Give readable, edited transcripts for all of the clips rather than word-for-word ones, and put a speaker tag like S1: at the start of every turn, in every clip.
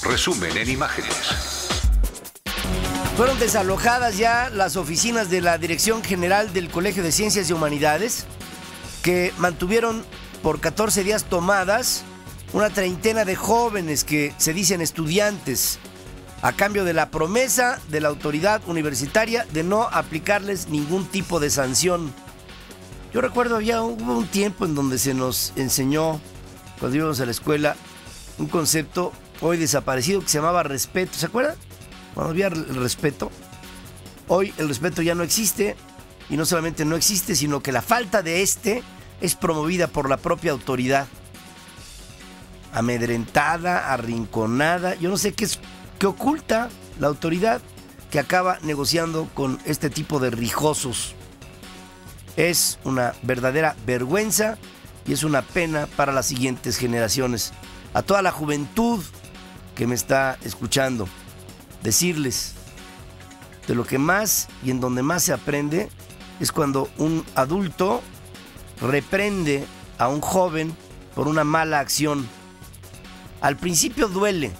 S1: Resumen en imágenes.
S2: Fueron desalojadas ya las oficinas de la Dirección General del Colegio de Ciencias y Humanidades, que mantuvieron por 14 días tomadas una treintena de jóvenes que se dicen estudiantes, a cambio de la promesa de la autoridad universitaria de no aplicarles ningún tipo de sanción. Yo recuerdo hubo un tiempo en donde se nos enseñó, cuando íbamos a la escuela, un concepto hoy desaparecido que se llamaba respeto. ¿Se acuerdan? Cuando había el respeto. Hoy el respeto ya no existe, y no solamente no existe, sino que la falta de este es promovida por la propia autoridad. Amedrentada, arrinconada, yo no sé qué oculta la autoridad, que acaba negociando con este tipo de rijosos. Es una verdadera vergüenza y es una pena para las siguientes generaciones. A toda la juventud que me está escuchando, decirles, de lo que más y en donde más se aprende es cuando un adulto reprende a un joven por una mala acción. Al principio duele,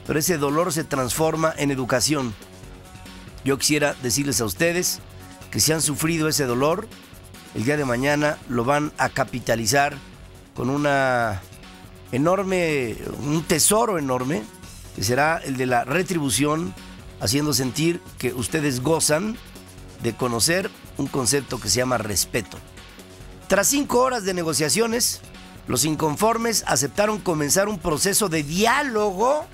S2: pero ese dolor se transforma en educación. Yo quisiera decirles a ustedes que si han sufrido ese dolor, el día de mañana lo van a capitalizar con un tesoro enorme, que será el de la retribución, haciendo sentir que ustedes gozan de conocer un concepto que se llama respeto. Tras 5 horas de negociaciones, los inconformes aceptaron comenzar un proceso de diálogo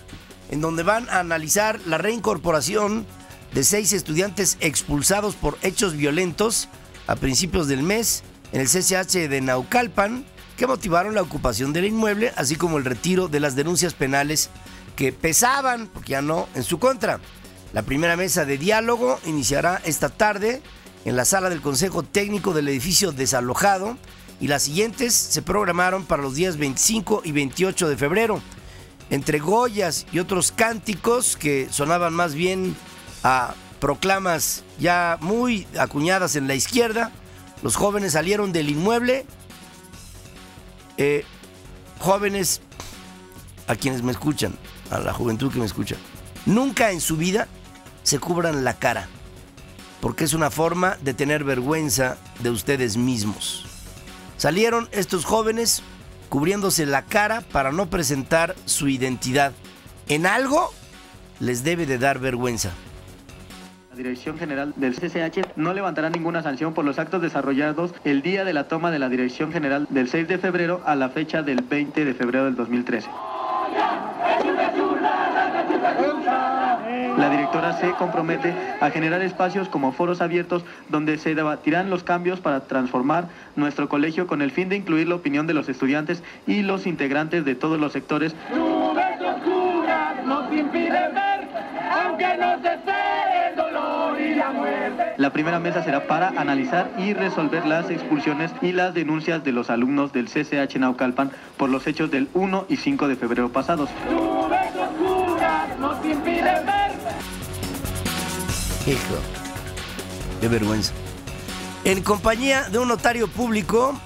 S2: en donde van a analizar la reincorporación de 6 estudiantes expulsados por hechos violentos a principios del mes en el CCH de Naucalpan, que motivaron la ocupación del inmueble, así como el retiro de las denuncias penales que pesaban, porque ya no, en su contra. La primera mesa de diálogo iniciará esta tarde en la sala del Consejo Técnico del edificio desalojado, y las siguientes se programaron para los días 25 y 28 de febrero. Entre goyas y otros cánticos que sonaban más bien a proclamas ya muy acuñadas en la izquierda, los jóvenes salieron del inmueble. Jóvenes, a quienes me escuchan, a la juventud que me escucha, nunca en su vida se cubran la cara, porque es una forma de tener vergüenza de ustedes mismos. Salieron estos jóvenes cubriéndose la cara para no presentar su identidad. En algo les debe de dar vergüenza.
S3: La Dirección General del CCH no levantará ninguna sanción por los actos desarrollados el día de la toma de la Dirección General del 6 de febrero a la fecha del 20 de febrero del 2013. La directora se compromete a generar espacios como foros abiertos donde se debatirán los cambios para transformar nuestro colegio con el fin de incluir la opinión de los estudiantes y los integrantes de todos los sectores.
S4: Nubes oscuras nos impiden ver, aunque nos desee el dolor y la muerte.
S3: La primera mesa será para analizar y resolver las expulsiones y las denuncias de los alumnos del CCH Naucalpan por los hechos del 1 y 5 de febrero pasados.
S4: Nubes oscuras nos impiden ver.
S2: Hijo, qué vergüenza. En compañía de un notario público,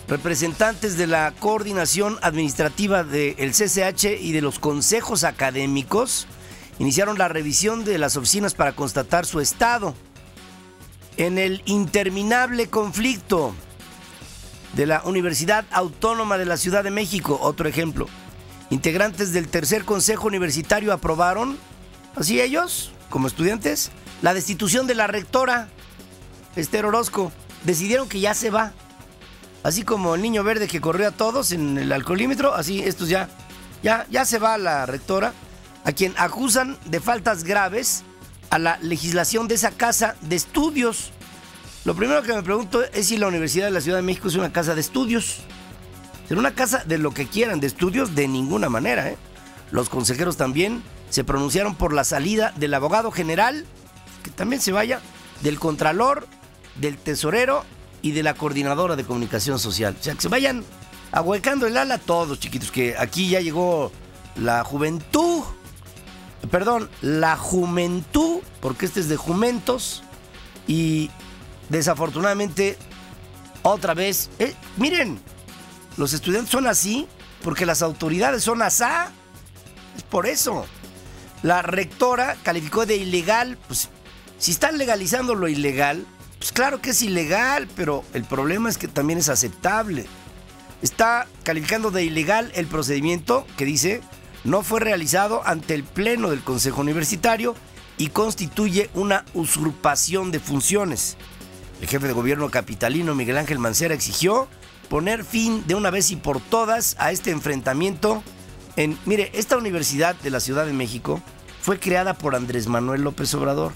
S2: representantes de la coordinación administrativa del CCH y de los consejos académicos iniciaron la revisión de las oficinas para constatar su estado. En el interminable conflicto de la Universidad Autónoma de la Ciudad de México, otro ejemplo, integrantes del tercer consejo universitario aprobaron, así ellos, como estudiantes, la destitución de la rectora, Esther Orozco. Decidieron que ya se va. Así como el niño verde que corrió a todos en el alcoholímetro, así estos ya se va la rectora, a quien acusan de faltas graves a la legislación de esa casa de estudios. Lo primero que me pregunto es si la Universidad de la Ciudad de México es una casa de estudios. ¿Será una casa de lo que quieran, de estudios? De ninguna manera, ¿eh? Los consejeros también se pronunciaron por la salida del abogado general, que también se vaya, del contralor, del tesorero y de la coordinadora de comunicación social. O sea, que se vayan ahuecando el ala todos, chiquitos, que aquí ya llegó la juventud, porque este es de jumentos, y desafortunadamente otra vez, miren, los estudiantes son así porque las autoridades son asá. Es por eso. La rectora calificó de ilegal, pues si están legalizando lo ilegal, pues claro que es ilegal, pero el problema es que también es aceptable. Está calificando de ilegal el procedimiento que dice no fue realizado ante el pleno del Consejo Universitario y constituye una usurpación de funciones. El jefe de gobierno capitalino Miguel Ángel Mancera exigió poner fin de una vez y por todas a este enfrentamiento. Mire, esta universidad de la Ciudad de México fue creada por Andrés Manuel López Obrador.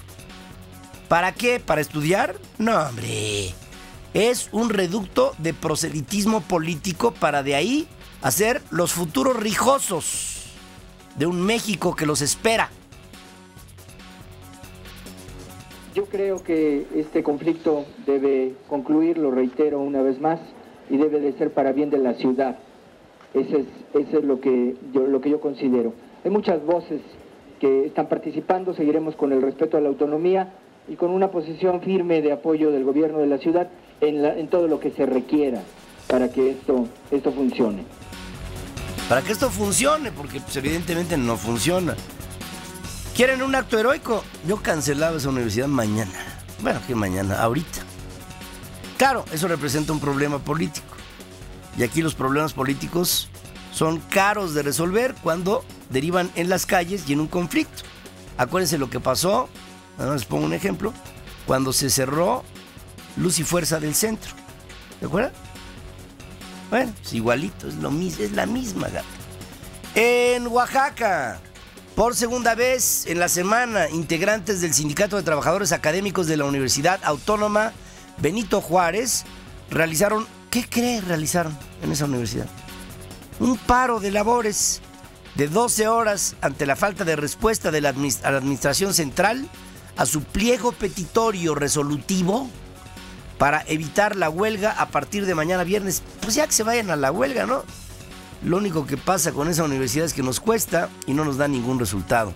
S2: ¿Para qué? ¿Para estudiar? No, hombre. Es un reducto de proselitismo político para de ahí hacer los futuros rijosos de un México que los espera.
S1: Yo creo que este conflicto debe concluir, lo reitero una vez más, y debe de ser para bien de la ciudad. Eso es lo que yo considero. Hay muchas voces que están participando, seguiremos con el respeto a la autonomía y con una posición firme de apoyo del gobierno de la ciudad en todo lo que se requiera para que esto funcione.
S2: Para que esto funcione, porque pues, evidentemente no funciona. ¿Quieren un acto heroico? Yo cancelaba esa universidad mañana. Bueno, que mañana, ahorita. Claro, eso representa un problema político. Y aquí los problemas políticos son caros de resolver cuando derivan en las calles y en un conflicto. Acuérdense lo que pasó, les pongo un ejemplo, cuando se cerró Luz y Fuerza del Centro. ¿Se acuerdan? Bueno, es igualito, es la misma gata. En Oaxaca, por segunda vez en la semana, integrantes del Sindicato de Trabajadores Académicos de la Universidad Autónoma Benito Juárez realizaron, ¿qué realizaron en esa universidad? Un paro de labores de 12 horas ante la falta de respuesta de la Administración Central a su pliego petitorio resolutivo para evitar la huelga a partir de mañana viernes. Pues ya que se vayan a la huelga, ¿no? Lo único que pasa con esa universidad es que nos cuesta y no nos da ningún resultado.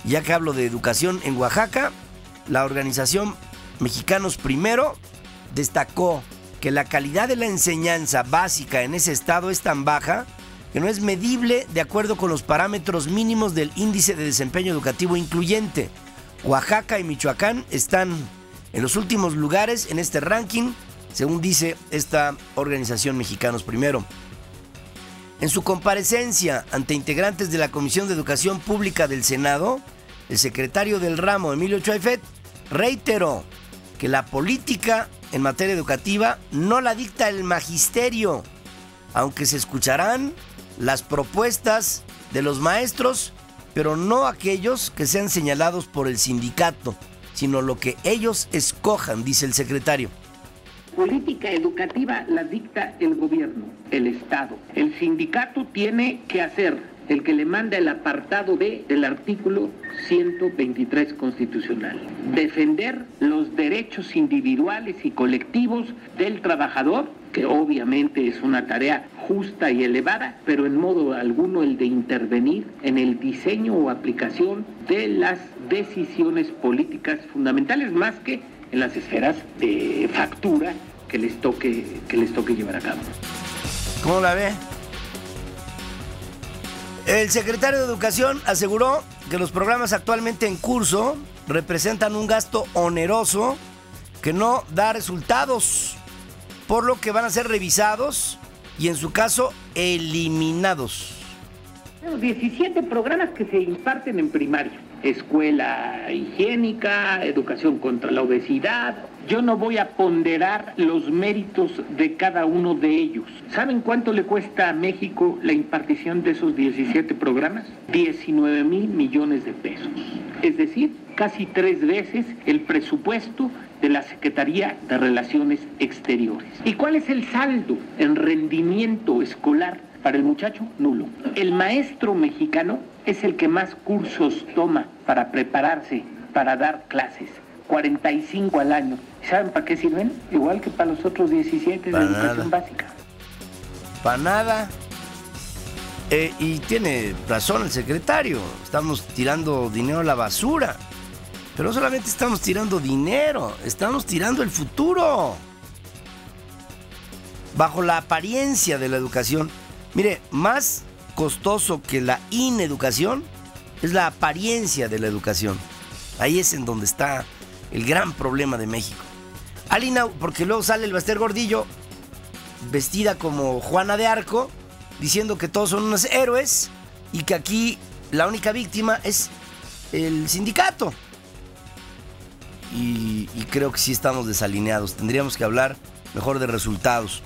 S2: Ya que hablo de educación en Oaxaca, la organización Mexicanos Primero destacó que la calidad de la enseñanza básica en ese estado es tan baja que no es medible de acuerdo con los parámetros mínimos del Índice de Desempeño Educativo Incluyente. Oaxaca y Michoacán están en los últimos lugares en este ranking, según dice esta organización Mexicanos Primero. En su comparecencia ante integrantes de la Comisión de Educación Pública del Senado, el secretario del ramo, Emilio Choaifet, reiteró que la política en materia educativa no la dicta el magisterio, aunque se escucharán las propuestas de los maestros, pero no aquellos que sean señalados por el sindicato, sino lo que ellos escojan, dice el secretario.
S5: Política educativa la dicta el gobierno, el Estado. El sindicato tiene que hacer el que le manda el apartado B del artículo 123 constitucional. Defender los derechos individuales y colectivos del trabajador, que obviamente es una tarea justa y elevada, pero en modo alguno el de intervenir en el diseño o aplicación de las decisiones políticas fundamentales, más que en las esferas de factura que les toque llevar a cabo.
S2: ¿Cómo la ve? El secretario de Educación aseguró que los programas actualmente en curso representan un gasto oneroso que no da resultados, por lo que van a ser revisados y en su caso eliminados.
S5: Los 17 programas que se imparten en primaria: escuela higiénica, educación contra la obesidad. Yo no voy a ponderar los méritos de cada uno de ellos. ¿Saben cuánto le cuesta a México la impartición de esos 17 programas? 19,000 millones de pesos. Es decir, casi 3 veces el presupuesto de la Secretaría de Relaciones Exteriores. ¿Y cuál es el saldo en rendimiento escolar para el muchacho? Nulo. El maestro mexicano es el que más cursos toma para prepararse, para dar clases. 45 al año. ¿Saben para qué sirven? Igual que para los otros 17 de educación básica.
S2: Para nada. Y tiene razón el secretario. Estamos tirando dinero a la basura. Pero no solamente estamos tirando dinero, estamos tirando el futuro. Bajo la apariencia de la educación. Mire, más costoso que la ineducación es la apariencia de la educación. Ahí es en donde está el gran problema de México. Porque luego sale el Bester Gordillo vestida como Juana de Arco, diciendo que todos son unos héroes y que aquí la única víctima es el sindicato. Y creo que sí estamos desalineados. Tendríamos que hablar mejor de resultados.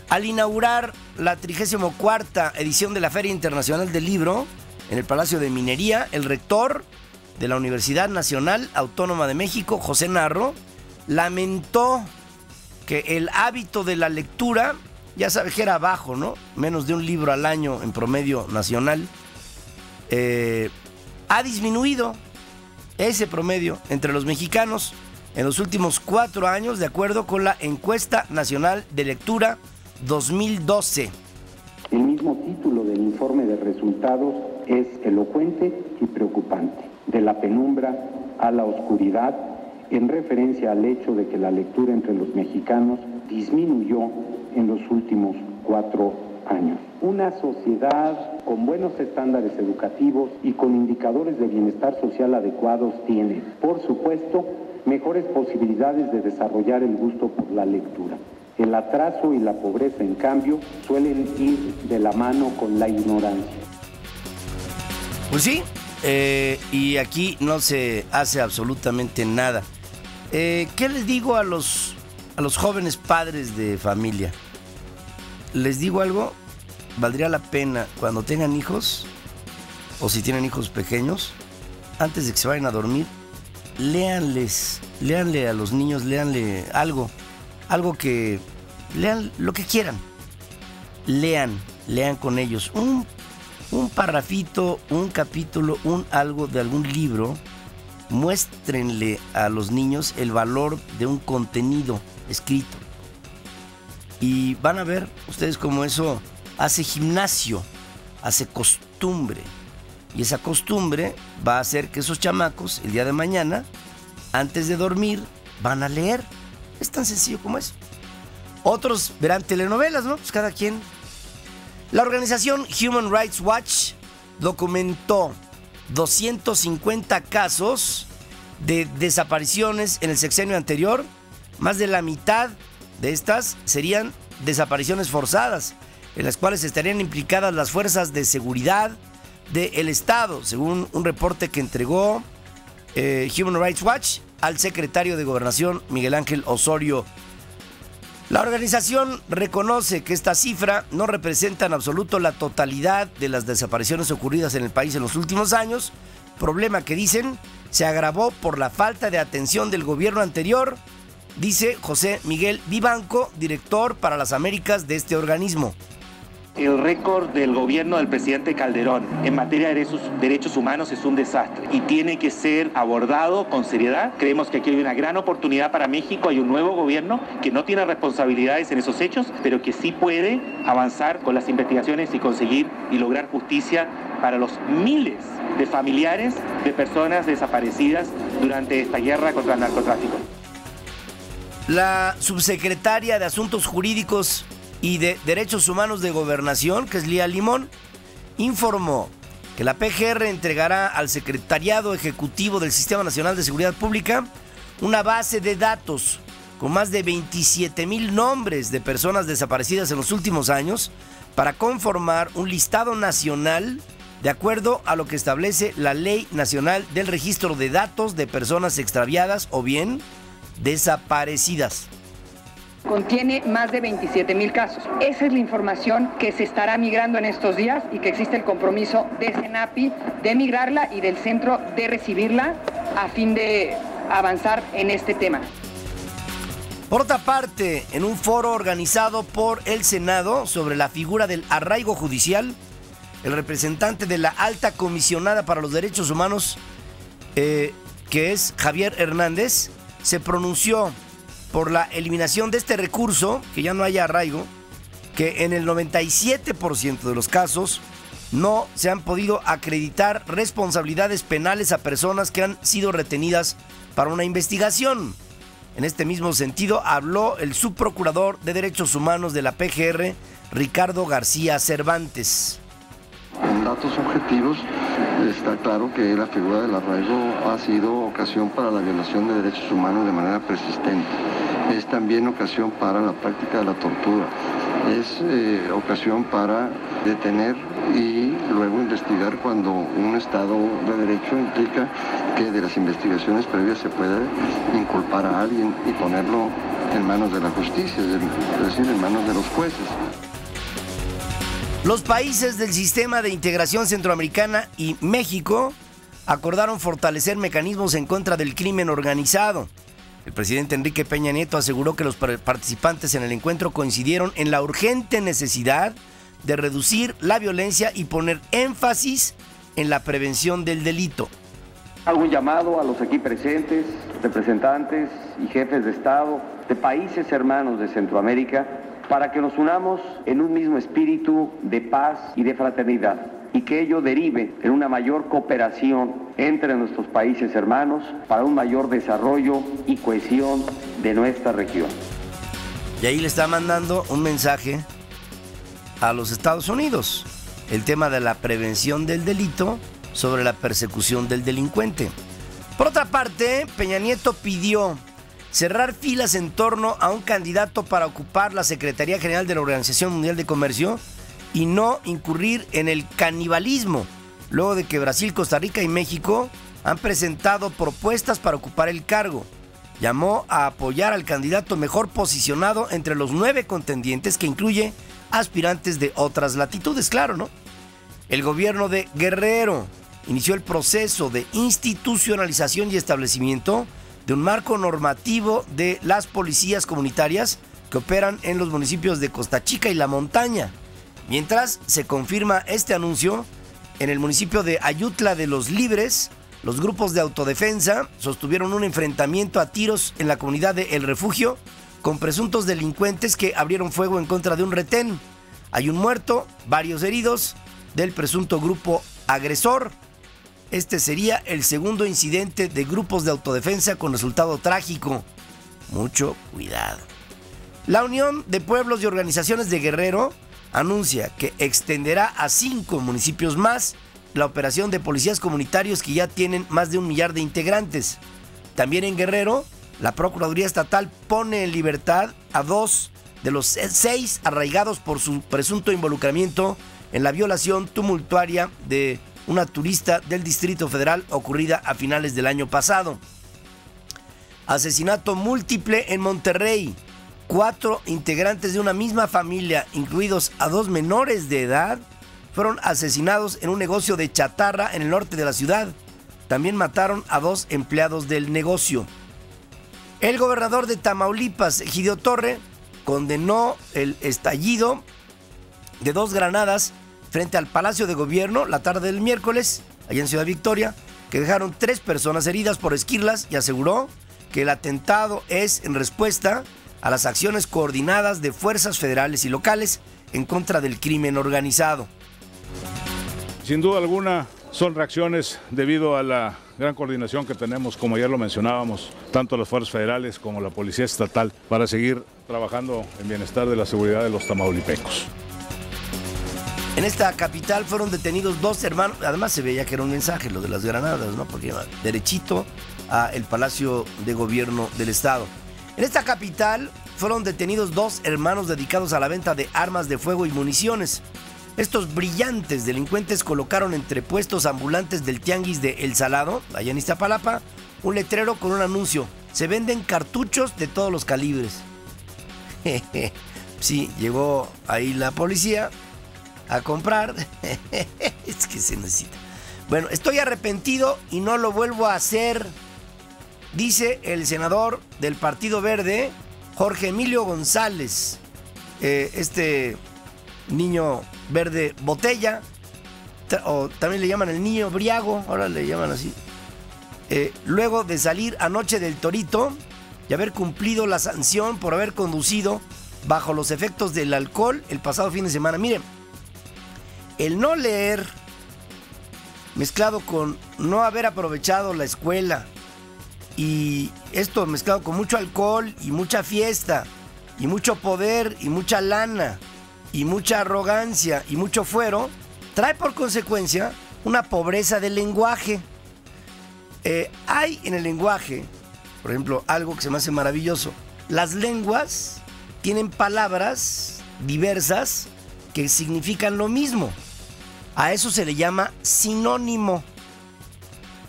S2: Al inaugurar la 34ª edición de la Feria Internacional del Libro en el Palacio de Minería, el rector de la Universidad Nacional Autónoma de México, José Narro, lamentó que el hábito de la lectura, ya sabe que era bajo, ¿no? Menos de un libro al año en promedio nacional, ha disminuido ese promedio entre los mexicanos en los últimos 4 años, de acuerdo con la Encuesta Nacional de Lectura 2012.
S6: El mismo título del informe de resultados es elocuente y preocupante, de la penumbra a la oscuridad, en referencia al hecho de que la lectura entre los mexicanos disminuyó en los últimos 4 años. Una sociedad con buenos estándares educativos y con indicadores de bienestar social adecuados tiene, por supuesto, mejores posibilidades de desarrollar el gusto por la lectura. El atraso y la pobreza, en cambio, suelen ir de la mano con la ignorancia.
S2: Pues sí, y aquí no se hace absolutamente nada. ¿Qué les digo a los jóvenes padres de familia? Les digo algo, valdría la pena cuando tengan hijos, o si tienen hijos pequeños, antes de que se vayan a dormir, léanle a los niños, léanle algo que, lean lo que quieran, lean con ellos, un parrafito, un capítulo, algo de algún libro. Muéstrenle a los niños el valor de un contenido escrito. Y van a ver ustedes cómo eso hace gimnasio, hace costumbre. Y esa costumbre va a hacer que esos chamacos, el día de mañana, antes de dormir, van a leer. Es tan sencillo como eso. Otros verán telenovelas, ¿no? Pues cada quien. La organización Human Rights Watch documentó 250 casos de desapariciones en el sexenio anterior. Más de la mitad de estas serían desapariciones forzadas, en las cuales estarían implicadas las fuerzas de seguridad del Estado, según un reporte que entregó Human Rights Watch al secretario de Gobernación, Miguel Ángel Osorio. La organización reconoce que esta cifra no representa en absoluto la totalidad de las desapariciones ocurridas en el país en los últimos años, problema que dicen se agravó por la falta de atención del gobierno anterior, dice José Miguel Vivanco, director para las Américas de este organismo.
S7: El récord del gobierno del presidente Calderón en materia de derechos humanos es un desastre y tiene que ser abordado con seriedad. Creemos que aquí hay una gran oportunidad para México. Hay un nuevo gobierno que no tiene responsabilidades en esos hechos, pero que sí puede avanzar con las investigaciones y conseguir y lograr justicia para los miles de familiares de personas desaparecidas durante esta guerra contra el narcotráfico.
S2: La subsecretaria de Asuntos Jurídicos y de Derechos Humanos de Gobernación, que es Lía Limón, informó que la PGR entregará al Secretariado Ejecutivo del Sistema Nacional de Seguridad Pública una base de datos con más de 27,000 nombres de personas desaparecidas en los últimos años para conformar un listado nacional de acuerdo a lo que establece la Ley Nacional del Registro de Datos de Personas Extraviadas o bien desaparecidas.
S8: Contiene más de 27,000 casos. Esa es la información que se estará migrando en estos días y que existe el compromiso de CENAPI de migrarla y del centro de recibirla a fin de avanzar en este tema.
S2: Por otra parte, en un foro organizado por el Senado sobre la figura del arraigo judicial, el representante de la Alta Comisionada para los Derechos Humanos, que es Javier Hernández, se pronunció por la eliminación de este recurso, que ya no haya arraigo, que en el 97% de los casos no se han podido acreditar responsabilidades penales a personas que han sido retenidas para una investigación. En este mismo sentido habló el subprocurador de Derechos Humanos de la PGR, Ricardo García Cervantes.
S9: datos objetivos, está claro que la figura del arraigo ha sido ocasión para la violación de derechos humanos de manera persistente. Es también ocasión para la práctica de la tortura. Es ocasión para detener y luego investigar cuando un Estado de Derecho implica que de las investigaciones previas se puede inculpar a alguien y ponerlo en manos de la justicia, es decir, en manos de los jueces.
S2: Los países del sistema de integración centroamericana y México acordaron fortalecer mecanismos en contra del crimen organizado. El presidente Enrique Peña Nieto aseguró que los participantes en el encuentro coincidieron en la urgente necesidad de reducir la violencia y poner énfasis en la prevención del delito.
S10: Hago un llamado a los aquí presentes, representantes y jefes de Estado de países hermanos de Centroamérica, para que nos unamos en un mismo espíritu de paz y de fraternidad, y que ello derive en una mayor cooperación entre nuestros países hermanos para un mayor desarrollo y cohesión de nuestra región.
S2: Y ahí le está mandando un mensaje a los Estados Unidos, el tema de la prevención del delito sobre la persecución del delincuente. Por otra parte, Peña Nieto pidió cerrar filas en torno a un candidato para ocupar la Secretaría General de la Organización Mundial de Comercio y no incurrir en el canibalismo, luego de que Brasil, Costa Rica y México han presentado propuestas para ocupar el cargo. Llamó a apoyar al candidato mejor posicionado entre los 9 contendientes, que incluye aspirantes de otras latitudes, claro, ¿no? El gobierno de Guerrero inició el proceso de institucionalización y establecimiento de un marco normativo de las policías comunitarias que operan en los municipios de Costa Chica y La Montaña. Mientras se confirma este anuncio, en el municipio de Ayutla de los Libres, los grupos de autodefensa sostuvieron un enfrentamiento a tiros en la comunidad de El Refugio con presuntos delincuentes que abrieron fuego en contra de un retén. Hay un muerto, varios heridos del presunto grupo agresor. Este sería el segundo incidente de grupos de autodefensa con resultado trágico. Mucho cuidado. La Unión de Pueblos y Organizaciones de Guerrero anuncia que extenderá a 5 municipios más la operación de policías comunitarios que ya tienen más de 1 millar de integrantes. También en Guerrero, la Procuraduría Estatal pone en libertad a 2 de los 6 arraigados por su presunto involucramiento en la violación tumultuaria de una turista del Distrito Federal ocurrida a finales del año pasado. Asesinato múltiple en Monterrey. 4 integrantes de una misma familia, incluidos a 2 menores de edad, fueron asesinados en un negocio de chatarra en el norte de la ciudad. También mataron a 2 empleados del negocio. El gobernador de Tamaulipas, Egidio Torre, condenó el estallido de 2 granadas frente al Palacio de Gobierno la tarde del miércoles, allá en Ciudad Victoria, que dejaron 3 personas heridas por esquirlas, y aseguró que el atentado es en respuesta a las acciones coordinadas de fuerzas federales y locales en contra del crimen organizado.
S11: Sin duda alguna son reacciones debido a la gran coordinación que tenemos, como ya lo mencionábamos, tanto las fuerzas federales como la Policía Estatal, para seguir trabajando en bienestar de la seguridad de los tamaulipecos.
S2: En esta capital fueron detenidos 2 hermanos, además se veía que era un mensaje lo de las granadas, ¿no? Porque iba derechito a el Palacio de Gobierno del Estado. En esta capital fueron detenidos 2 hermanos dedicados a la venta de armas de fuego y municiones. Estos brillantes delincuentes colocaron entre puestos ambulantes del Tianguis de El Salado, allá en Iztapalapa, un letrero con un anuncio: se venden cartuchos de todos los calibres. Sí, llegó ahí la policía a comprar. Es que se necesita. Bueno, estoy arrepentido y no lo vuelvo a hacer, dice el senador del Partido Verde, Jorge Emilio González. Este niño verde botella, o también le llaman el niño briago, ahora le llaman así. Luego de salir anoche del Torito y haber cumplido la sanción por haber conducido bajo los efectos del alcohol el pasado fin de semana. Miren, el no leer mezclado con no haber aprovechado la escuela, y esto mezclado con mucho alcohol y mucha fiesta y mucho poder y mucha lana y mucha arrogancia y mucho fuero, trae por consecuencia una pobreza del lenguaje. Hay en el lenguaje, por ejemplo, algo que se me hace maravilloso. Las lenguas tienen palabras diversas que significan lo mismo. A eso se le llama sinónimo.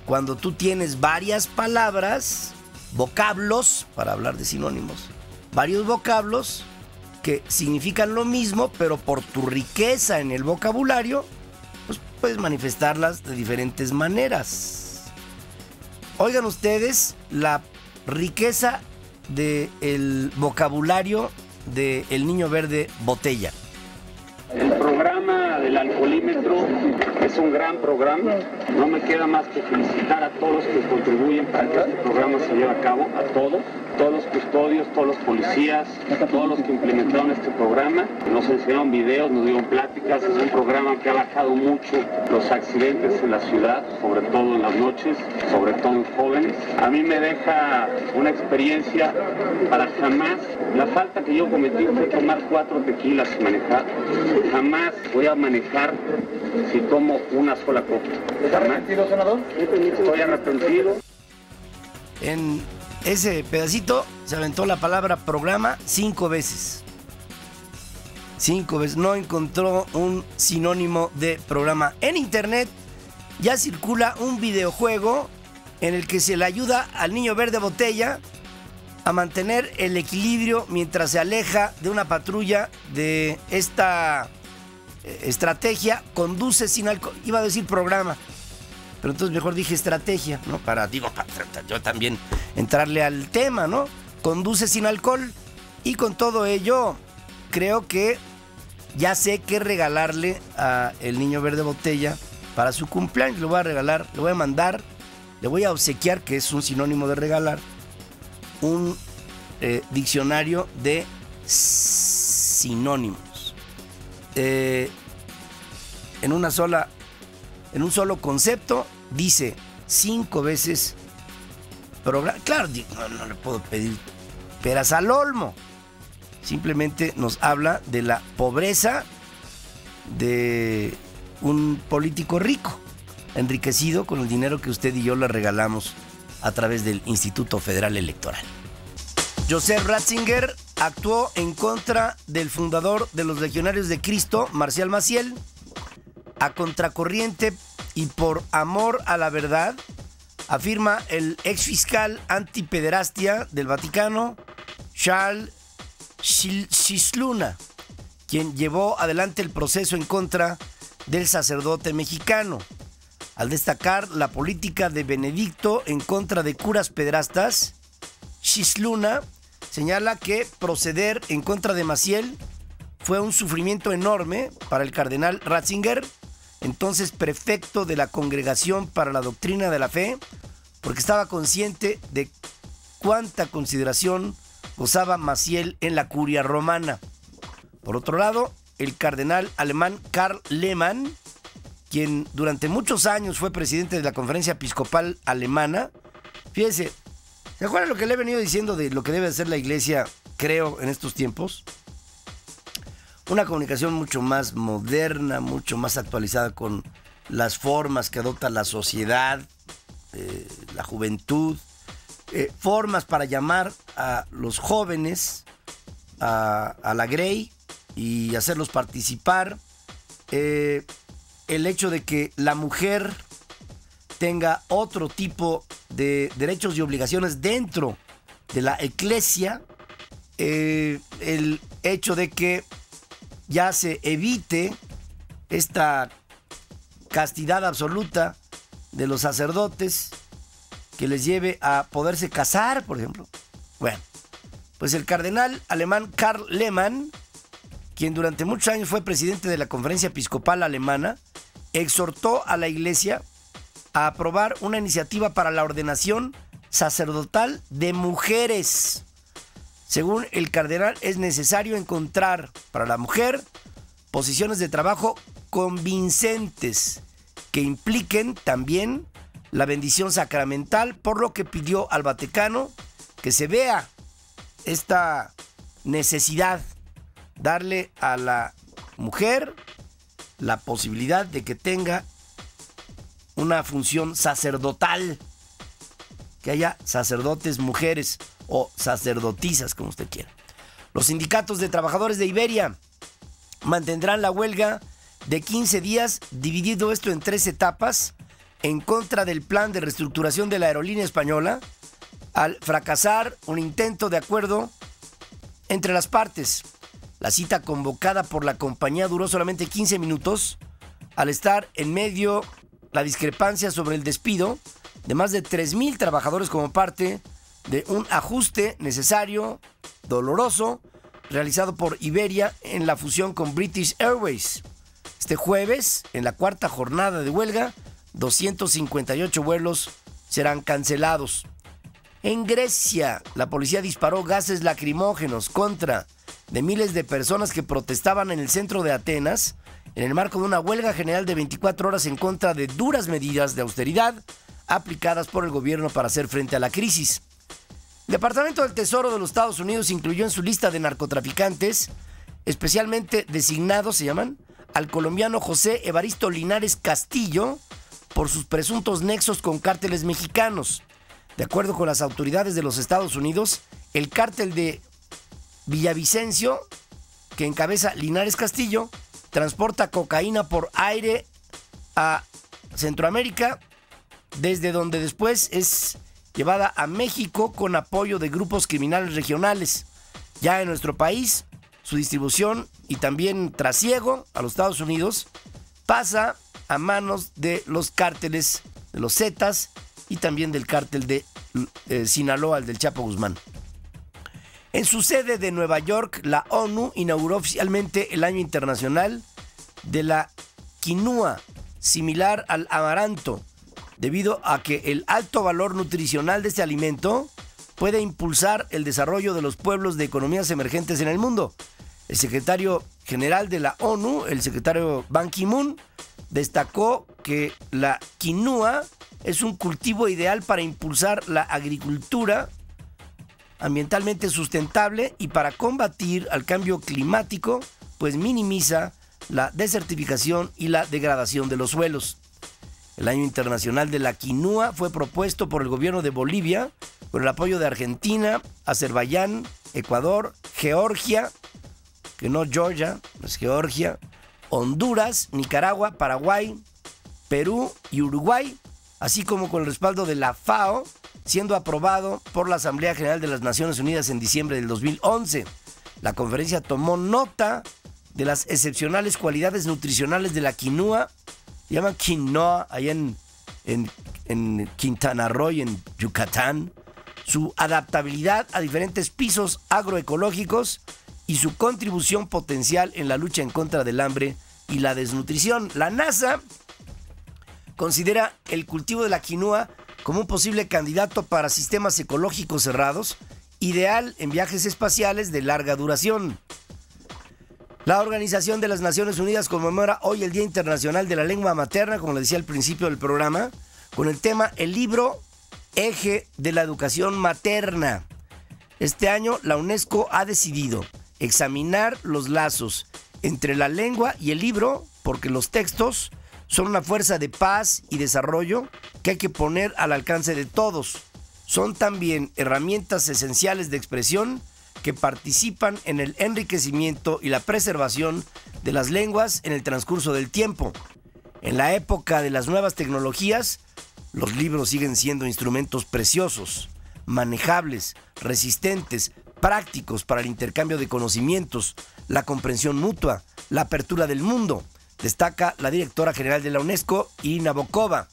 S2: Cuando tú tienes varias palabras, vocablos, para hablar de sinónimos, varios vocablos que significan lo mismo, pero por tu riqueza en el vocabulario, pues puedes manifestarlas de diferentes maneras. Oigan ustedes la riqueza del vocabulario del Niño Verde Botella.
S10: El programa del alcoholímetro es un gran programa. No me queda más que felicitar a todos los que contribuyen para que este programa se lleve a cabo, a todos los custodios, todos los policías, todos los que implementaron este programa. Nos enseñaron videos, nos dieron pláticas. Es un programa que ha bajado mucho los accidentes en la ciudad, sobre todo en las noches, sobre todo en jóvenes. A mí me deja una experiencia para jamás. La falta que yo cometí fue tomar 4 tequilas y manejar. Jamás voy a manejar si tomo una sola copa. ¿Está arrepentido, senador? Estoy arrepentido.
S2: En ese pedacito se aventó la palabra programa 5 veces. 5 veces. No encontró un sinónimo de programa. En internet ya circula un videojuego en el que se le ayuda al Niño Verde Botella a mantener el equilibrio mientras se aleja de una patrulla de esta estrategia. Conduce sin alcohol. Iba a decir programa, pero entonces mejor dije estrategia, ¿no? Para yo también entrarle al tema, ¿no? Conduce sin alcohol. Y con todo ello, creo que ya sé qué regalarle a el Niño Verde Botella para su cumpleaños. Le voy a regalar, le voy a mandar, le voy a obsequiar, que es un sinónimo de regalar, un diccionario de sinónimos. En un solo concepto dice 5 veces programa. Claro, no le puedo pedir peras al olmo. Simplemente nos habla de la pobreza de un político rico, enriquecido con el dinero que usted y yo le regalamos a través del Instituto Federal Electoral. Joseph Ratzinger actuó en contra del fundador de los Legionarios de Cristo, Marcial Maciel, a contracorriente y por amor a la verdad, afirma el exfiscal antipederastia del Vaticano, Charles Cisluna, quien llevó adelante el proceso en contra del sacerdote mexicano, al destacar la política de Benedicto en contra de curas pederastas. Cisluna señala que proceder en contra de Maciel fue un sufrimiento enorme para el cardenal Ratzinger, entonces prefecto de la Congregación para la Doctrina de la Fe, porque estaba consciente de cuánta consideración gozaba Maciel en la curia romana. Por otro lado, el cardenal alemán Karl Lehmann, quien durante muchos años fue presidente de la Conferencia Episcopal Alemana, fíjese, ¿se acuerdan lo que le he venido diciendo de lo que debe hacer la iglesia, creo, en estos tiempos? Una comunicación mucho más moderna, mucho más actualizada con las formas que adopta la sociedad, la juventud, formas para llamar a los jóvenes a la grey y hacerlos participar. El hecho de que la mujer tenga otro tipo de derechos y obligaciones dentro de la iglesia, el hecho de que ya se evite esta castidad absoluta de los sacerdotes que les lleve a poderse casar, por ejemplo. Bueno, pues el cardenal alemán Karl Lehmann, quien durante muchos años fue presidente de la Conferencia Episcopal Alemana, exhortó a la iglesia a aprobar una iniciativa para la ordenación sacerdotal de mujeres. Según el cardenal, es necesario encontrar para la mujer posiciones de trabajo convincentes que impliquen también la bendición sacramental, por lo que pidió al Vaticano que se vea esta necesidad, darle a la mujer la posibilidad de que tenga una función sacerdotal, que haya sacerdotes mujeres o sacerdotisas, como usted quiera. Los sindicatos de trabajadores de Iberia mantendrán la huelga de 15 días, dividido esto en 3 etapas, en contra del plan de reestructuración de la aerolínea española, al fracasar un intento de acuerdo entre las partes. La cita convocada por la compañía duró solamente 15 minutos, al estar en medio la discrepancia sobre el despido de más de 3,000 trabajadores como parte de un ajuste necesario, doloroso, realizado por Iberia en la fusión con British Airways. Este jueves, en la 4ª jornada de huelga, 258 vuelos serán cancelados. En Grecia, la policía disparó gases lacrimógenos contra de miles de personas que protestaban en el centro de Atenas en el marco de una huelga general de 24 horas en contra de duras medidas de austeridad aplicadas por el gobierno para hacer frente a la crisis. El Departamento del Tesoro de los Estados Unidos incluyó en su lista de narcotraficantes, especialmente designados, se llaman, al colombiano José Evaristo Linares Castillo por sus presuntos nexos con cárteles mexicanos. De acuerdo con las autoridades de los Estados Unidos, el cártel de Villavicencio, que encabeza Linares Castillo, transporta cocaína por aire a Centroamérica, desde donde después es llevada a México con apoyo de grupos criminales regionales. Ya en nuestro país, su distribución y también trasiego a los Estados Unidos pasa a manos de los cárteles de los Zetas y también del cártel de Sinaloa, el del Chapo Guzmán. En su sede de Nueva York, la ONU inauguró oficialmente el Año Internacional de la Quinua, similar al amaranto, debido a que el alto valor nutricional de este alimento puede impulsar el desarrollo de los pueblos de economías emergentes en el mundo. El secretario general de la ONU, el secretario Ban Ki-moon, destacó que la quinua es un cultivo ideal para impulsar la agricultura ambientalmente sustentable y para combatir al cambio climático, pues minimiza la desertificación y la degradación de los suelos. El Año Internacional de la Quinua fue propuesto por el gobierno de Bolivia con el apoyo de Argentina, Azerbaiyán, Ecuador, Georgia, que no Georgia, es Georgia, Honduras, Nicaragua, Paraguay, Perú y Uruguay, así como con el respaldo de la FAO, siendo aprobado por la Asamblea General de las Naciones Unidas en diciembre del 2011. La conferencia tomó nota de las excepcionales cualidades nutricionales de la quinua, se llaman quinoa allá en Quintana Roo y en Yucatán, su adaptabilidad a diferentes pisos agroecológicos y su contribución potencial en la lucha en contra del hambre y la desnutrición. La NASA considera el cultivo de la quinua como un posible candidato para sistemas ecológicos cerrados, ideal en viajes espaciales de larga duración. La Organización de las Naciones Unidas conmemora hoy el Día Internacional de la Lengua Materna, como le decía al principio del programa, con el tema El libro, eje de la educación materna. Este año la UNESCO ha decidido examinar los lazos entre la lengua y el libro, porque los textos son una fuerza de paz y desarrollo que hay que poner al alcance de todos. Son también herramientas esenciales de expresión que participan en el enriquecimiento y la preservación de las lenguas en el transcurso del tiempo. En la época de las nuevas tecnologías, los libros siguen siendo instrumentos preciosos, manejables, resistentes, prácticos para el intercambio de conocimientos, la comprensión mutua, la apertura del mundo, destaca la directora general de la UNESCO, Irina Bokova.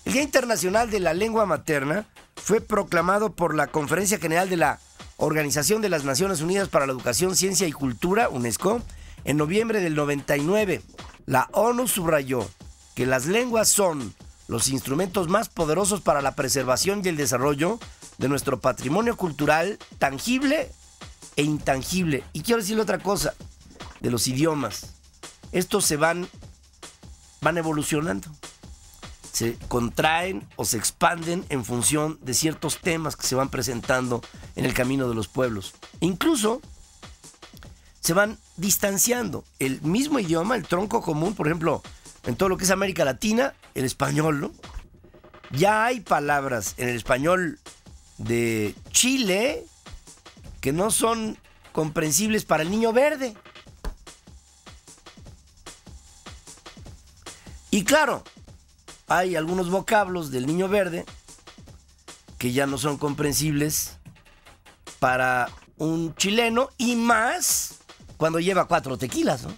S2: El Día Internacional de la Lengua Materna fue proclamado por la Conferencia General de la Organización de las Naciones Unidas para la Educación, Ciencia y Cultura, UNESCO, en noviembre del 99. La ONU subrayó que las lenguas son los instrumentos más poderosos para la preservación y el desarrollo de nuestro patrimonio cultural tangible e intangible. Y quiero decirle otra cosa de los idiomas. Estos se van evolucionando. Se contraen o se expanden en función de ciertos temas que se van presentando en el camino de los pueblos. Incluso se van distanciando. El mismo idioma, el tronco común, por ejemplo, en todo lo que es América Latina, el español, ¿no? Ya hay palabras en el español de Chile que no son comprensibles para el niño verde. Y claro, hay algunos vocablos del niño verde que ya no son comprensibles para un chileno, y más cuando lleva 4 tequilas, ¿no?